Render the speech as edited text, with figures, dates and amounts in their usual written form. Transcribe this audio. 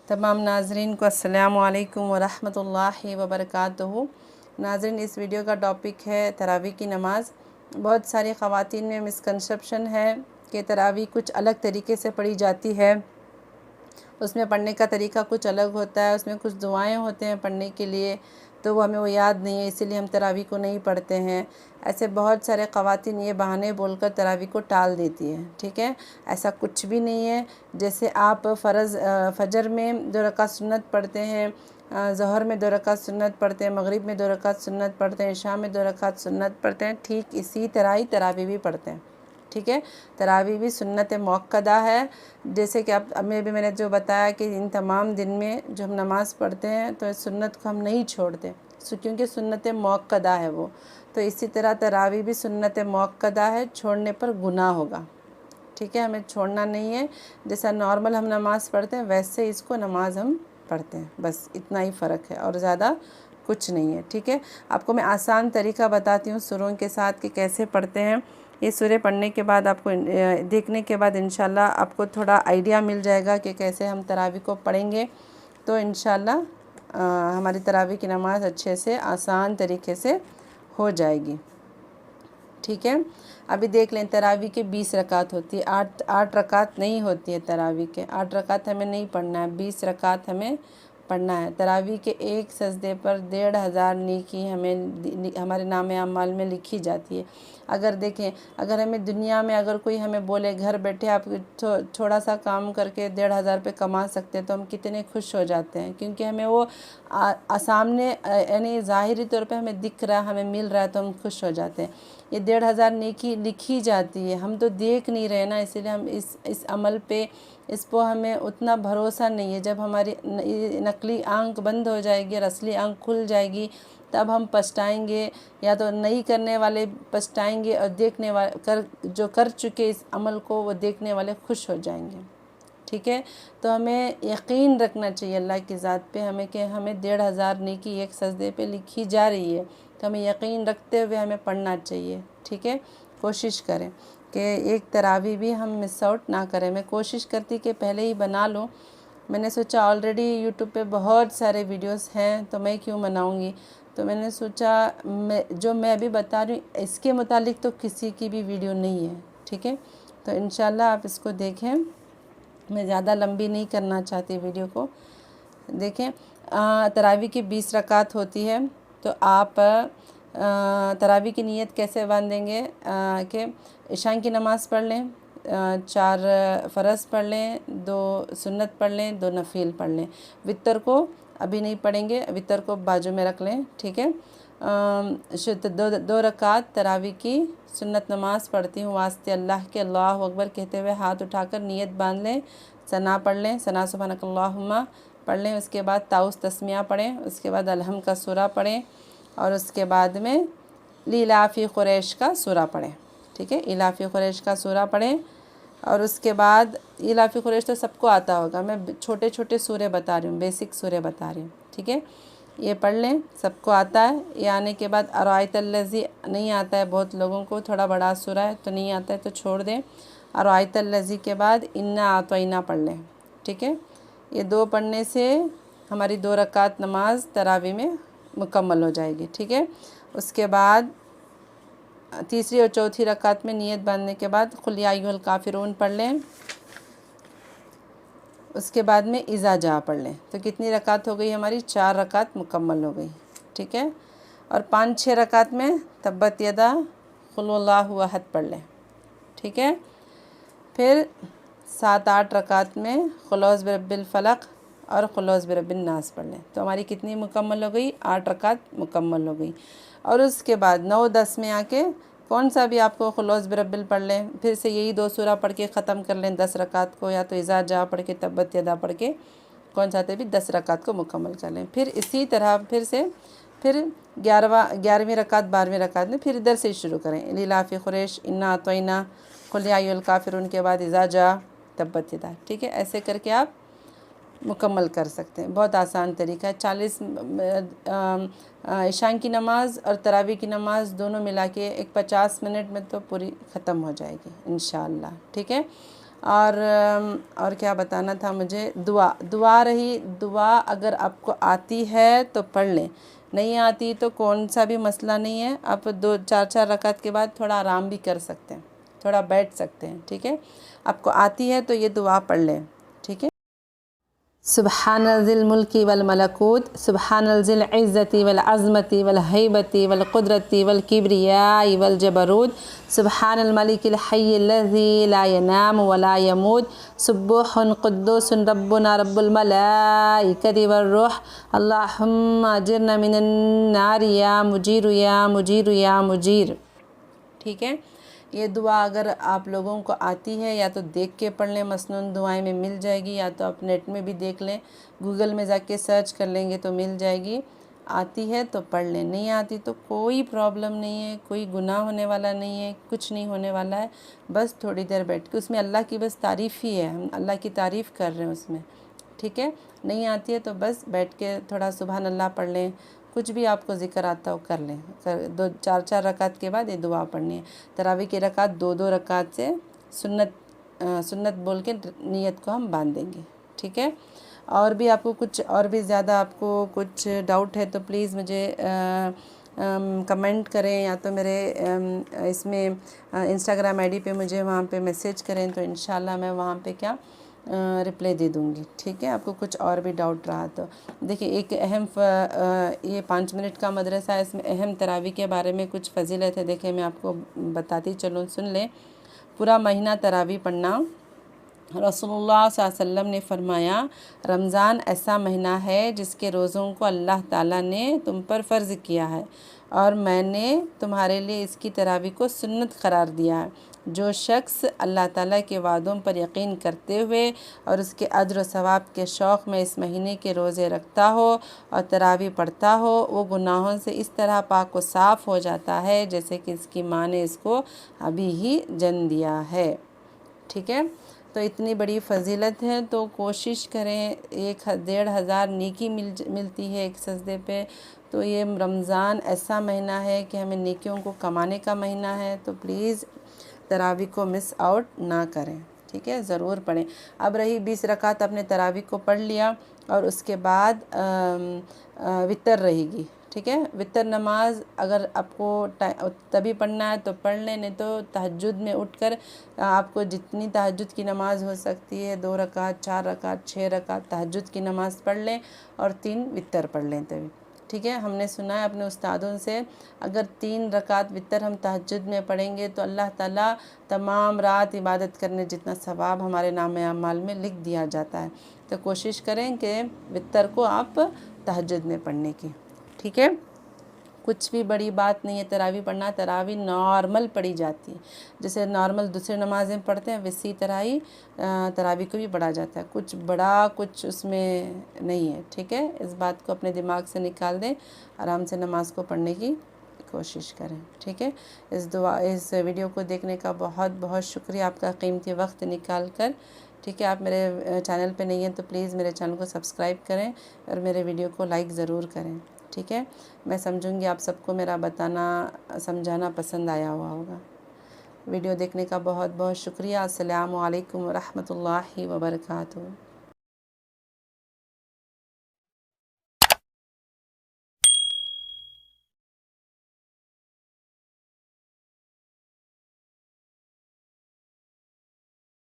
तमाम नाजरीन को अस्सलामु अलैकुम वरहमतुल्लाहि वबरकातुहू। नाजरीन, इस वीडियो का टॉपिक है तरावी की नमाज़। बहुत सारी ख़वातीन में मिसकंसेप्शन है कि तरावी कुछ अलग तरीके से पढ़ी जाती है, उसमें पढ़ने का तरीका कुछ अलग होता है, उसमें कुछ दुआएं होते हैं पढ़ने के लिए, तो वो हमें वो याद नहीं है, इसीलिए हम तरावी को नहीं पढ़ते हैं। ऐसे बहुत सारे ख़वातीन ये बहाने बोलकर तरावी को टाल देती है। ठीक है, ऐसा कुछ भी नहीं है। जैसे आप फ़जर में 2 रकात सुन्नत पढ़ते हैं, ज़ोहर में 2 रकात सुन्नत पढ़ते हैं, मगरिब में 2 रकात सुन्नत पढ़ते हैं, इशा में 2 रकात सुन्नत पढ़ते हैं, ठीक इसी तरह ही तरावी भी पढ़ते हैं। ठीक है, तरावी भी सुन्नत मुअक्कदा है। जैसे कि अब मैंने जो बताया कि इन तमाम दिन में जो हम नमाज़ पढ़ते हैं तो इस सुन्नत को हम नहीं छोड़ते, क्योंकि सुन्नत मुअक्कदा है वो। तो इसी तरह तरावी भी सुन्नत मुअक्कदा है, छोड़ने पर गुनाह होगा। ठीक है, हमें छोड़ना नहीं है। जैसा नॉर्मल हम नमाज़ पढ़ते हैं वैसे इसको नमाज़ हम पढ़ते हैं, बस इतना ही फ़र्क है और ज़्यादा कुछ नहीं है। ठीक है, आपको मैं आसान तरीका बताती हूँ सूरों के साथ कि कैसे पढ़ते हैं। ये सूरे पढ़ने के बाद आपको देखने के बाद इंशाल्लाह आपको थोड़ा आइडिया मिल जाएगा कि कैसे हम तरावी को पढ़ेंगे, तो इंशाल्लाह हमारी तरावी की नमाज़ अच्छे से आसान तरीके से हो जाएगी। ठीक है, अभी देख लें, तरावी के 20 रकात होती है, 8 रकात नहीं होती है तरावी के। 8 रकात हमें नहीं पढ़ना है, 20 रकात हमें पढ़ना है। तरावी के एक सजदे पर 1500 नेकी हमें हमारे नाम अमाल में लिखी जाती है। अगर देखें, अगर हमें दुनिया में अगर कोई हमें बोले घर बैठे आप थोड़ा सा काम करके 1500 रुपये कमा सकते हैं, तो हम कितने खुश हो जाते हैं, क्योंकि हमें वो सामने यानी ज़ाहिरी तौर पे हमें दिख रहा है, हमें मिल रहा है, तो हम खुश हो जाते हैं। ये 1500 नेकी लिखी जाती है, हम तो देख नहीं रहे ना, इसीलिए हम इस अमल पे इस पर हमें उतना भरोसा नहीं है। जब हमारी नकली आंख बंद हो जाएगी और असली आंख खुल जाएगी, तब हम पछताएंगे, या तो नहीं करने वाले पछताएंगे और देखने वाले जो कर चुके इस अमल को वो देखने वाले खुश हो जाएंगे। ठीक है, तो हमें यकीन रखना चाहिए अल्लाह की ज़ात पे, हमें कि हमें 1500 नेकी एक सजदे पे लिखी जा रही है, तो हमें यकीन रखते हुए हमें पढ़ना चाहिए। ठीक है, कोशिश करें कि एक तरावी भी हम मिस आउट ना करें। मैं कोशिश करती कि पहले ही बना लूँ, मैंने सोचा ऑलरेडी यूट्यूब पे बहुत सारे वीडियोस हैं, तो मैं क्यों बनाऊँगी। तो मैंने सोचा मैं अभी बता रही हूँ इसके मुतालिक तो किसी की भी वीडियो नहीं है। ठीक है, तो इंशाल्लाह आप इसको देखें, मैं ज़्यादा लंबी नहीं करना चाहती वीडियो को। देखें, तरावी की 20 रकात होती है, तो आप तरावी की नीयत कैसे बांधेंगे कि इशा की नमाज़ पढ़ लें, 4 फ़र्ज़ पढ़ लें, 2 सुन्नत पढ़ लें, 2 नफिल पढ़ लें। वितर को अभी नहीं पढ़ेंगे, वितर को बाजू में रख लें। ठीक है, दो रकात तरावी की सुन्नत नमाज़ पढ़ती हूँ वास्ते अल्लाह के, अल्लाह अकबर कहते हुए हाथ उठाकर नीयत बांध लें, सना पढ़ लें, सना सुब्हानकल्लाहुम्मा पढ़ लें, उसके बाद ताउस तस्मिया पढ़ें, उसके बाद अलहम का सूरा पढ़ें, और उसके बाद में लीलाफ़ी कुरैश का सूरा पढ़ें। ठीक है, इलाफ़ी कुरैश का सूरा पढ़ें, और उसके बाद इलाफ़ी कुरैश तो सबको आता होगा, मैं छोटे छोटे सूरे बता रही हूँ, बेसिक सूरे बता रही हूँ। ठीक है, ये पढ़ लें, सबको आता है। ये आने के बाद अरायतल्लज़ी नहीं आता है बहुत लोगों को, थोड़ा बड़ा सूरा है तो नहीं आता है तो छोड़ दें। अरायतल्लज़ी के बाद इन्ना आतोइना पढ़ लें। ठीक है, ये 2 पढ़ने से हमारी 2 रकात नमाज तरावी में मुकम्मल हो जाएगी। ठीक है, उसके बाद तीसरी और चौथी रकात में नियत बांधने के बाद कुल या अय्युहल काफ़िरून पढ़ लें, उसके बाद में इज़ा जा पढ़ लें। तो कितनी रकात हो गई हमारी? 4 रकात मुकम्मल हो गई। ठीक है, और 5-6 रकात में तब्बत यदा कुल हुवल्लाहु अहद पढ़ लें। ठीक है, फिर 7-8 रकात में कुल औज़ु बिरब्बिल फलक और कुल औज़ु बिरब्बिन नास पढ़ लें। तो हमारी कितनी मुकम्मल हो गई? 8 रकात मुकम्मल हो गई। और उसके बाद 9-10 में आके कौन सा भी आपको कुल औज़ु बिरब्बिल पढ़ लें, फिर से यही 2 सूरा पढ़ के ख़त्म कर लें 10 रकात को, या तो इज़ा जा पढ़ के तब्बत यदा पढ़ के कौन चाहते भी 10 रकात को मुकम्मल कर लें। फिर इसी तरह फिर 11वीं रकात 12वीं रकात में फिर इधर से शुरू करें, लीलाफ़ी कुरैश, इन्ना अतोइना, कुल या अय्युहल काफ़िरून के बाद इज़ा जा तब्बत यदा। ठीक है, ऐसे करके आप मुकम्मल कर सकते हैं, बहुत आसान तरीका है। 40 इशा की नमाज़ और तरावी की नमाज़ दोनों मिला के एक 50 मिनट में तो पूरी ख़त्म हो जाएगी इंशाअल्लाह। ठीक है, और क्या बताना था मुझे, दुआ रही। दुआ अगर आपको आती है तो पढ़ लें, नहीं आती तो कौन सा भी मसला नहीं है, आप 2-4 रकात के बाद थोड़ा आराम भी कर सकते हैं, थोड़ा बैठ सकते हैं, ठीक है। आपको आती है तो ये दुआ पढ़ लें, ठीक है। सुब्हानल ज़िल मुल्की वल मलकूत, सुब्हानल ज़िल इज़्ज़ति वल अज़मति वल हैबति वल क़ुदरति वल किब्रियाइ वल जबरूत, सुब्हानल मलिकिल हय्यिल लज़ी ला यनाम व ला यमूत, सुब्बुहुन क़ुद्दूसुन रब्बुना रब्बुल मलाइकति वर्रूह, अल्लाहुम्मा अजिरना मिनन नार या मुजीर या मुजीर या मुजीर। ठीक है, ये दुआ अगर आप लोगों को आती है या तो देख के पढ़ लें, मसनून दुआएं में मिल जाएगी, या तो आप नेट में भी देख लें, गूगल में जाके सर्च कर लेंगे तो मिल जाएगी। आती है तो पढ़ लें, नहीं आती तो कोई प्रॉब्लम नहीं है, कोई गुनाह होने वाला नहीं है, कुछ नहीं होने वाला है। बस थोड़ी देर बैठ के उसमें अल्लाह की बस तारीफ़ ही है, हम अल्लाह की तारीफ़ कर रहे हैं उसमें, ठीक है। नहीं आती है तो बस बैठ के थोड़ा सुबहान अल्लाह पढ़ लें, कुछ भी आपको ज़िक्र आता हो कर लें। 2-4 रकात के बाद ये दुआ पढ़नी है। तरावी की रकात 2-2 रकात से सुन्नत बोल के नियत को हम बांध देंगे, ठीक है। और भी आपको कुछ और भी ज़्यादा आपको कुछ डाउट है तो प्लीज़ मुझे कमेंट करें, या तो मेरे इसमें इंस्टाग्राम आईडी पे मुझे वहाँ पे मैसेज करें, तो इंशाल्लाह मैं वहाँ पे क्या रिप्लाई दे दूँगी, ठीक है। आपको कुछ और भी डाउट रहा तो देखिए, एक अहम ये 5 मिनट का मदरसा है, इसमें अहम तरावी के बारे में कुछ फजीलत है। देखिए मैं आपको बताती चलूँ, सुन लें। पूरा महीना तरावी पढ़ना, रसूलुल्लाह सल्लल्लाहु अलैहि वसल्लम ने फरमाया, रमज़ान ऐसा महीना है जिसके रोज़ों को अल्लाह ताला ने तुम पर फ़र्ज़ किया है, और मैंने तुम्हारे लिए इसकी तरावी को सुन्नत करार दिया है। जो शख्स अल्लाह ताला के वादों पर यकीन करते हुए और उसके अज्र व सवाब के शौक़ में इस महीने के रोज़े रखता हो और तरावी पढ़ता हो, वो गुनाहों से इस तरह पाक व साफ़ हो जाता है जैसे कि इसकी माँ ने इसको अभी ही जन्म दिया है, ठीक है। तो इतनी बड़ी फजीलत है, तो कोशिश करें, 1,500 नेकी मिलती है एक सजदे पे। तो ये रमज़ान ऐसा महीना है कि हमें नेकियों को कमाने का महीना है, तो प्लीज़ तरावी को मिस आउट ना करें, ठीक है, ज़रूर पढ़ें। अब रही 20 रकात, आपने तरावी को पढ़ लिया और उसके बाद वितर रहेगी, ठीक है। वितर नमाज अगर आपको तभी पढ़ना है तो पढ़ लें, नहीं तो तहज्जुद में उठकर आपको जितनी तहज्जुद की नमाज़ हो सकती है, 2 रकात, 4 रकात, 6 रकात तहज्जुद की नमाज़ पढ़ लें और 3 वितर पढ़ लें तभी, ठीक है। हमने सुना है अपने उस्तादों से, अगर 3 रकात वितर हम तहज्जुद में पढ़ेंगे तो अल्लाह ताला तमाम रात इबादत करने जितना सवाब हमारे नाम अमाल में लिख दिया जाता है। तो कोशिश करें कि वितर को आप तहज्जुद में पढ़ने की, ठीक है। कुछ भी बड़ी बात नहीं है तरावी पढ़ना, तरावी नॉर्मल पढ़ी जाती है, जैसे नॉर्मल दूसरे नमाज़ें पढ़ते हैं वैसी तरह ही तरावी को भी पढ़ा जाता है, कुछ बड़ा कुछ उसमें नहीं है, ठीक है। इस बात को अपने दिमाग से निकाल दें, आराम से नमाज को पढ़ने की कोशिश करें, ठीक है। इस वीडियो को देखने का बहुत बहुत शुक्रिया, आपका कीमती वक्त निकाल कर, ठीक है। आप मेरे चैनल पे नहीं हैं तो प्लीज़ मेरे चैनल को सब्सक्राइब करें और मेरे वीडियो को लाइक ज़रूर करें, ठीक है। मैं समझूंगी आप सबको मेरा बताना समझाना पसंद आया हुआ होगा। वीडियो देखने का बहुत बहुत शुक्रिया। अस्सलामु अलैकुम व रहमतुल्लाहि व बरकातुहू।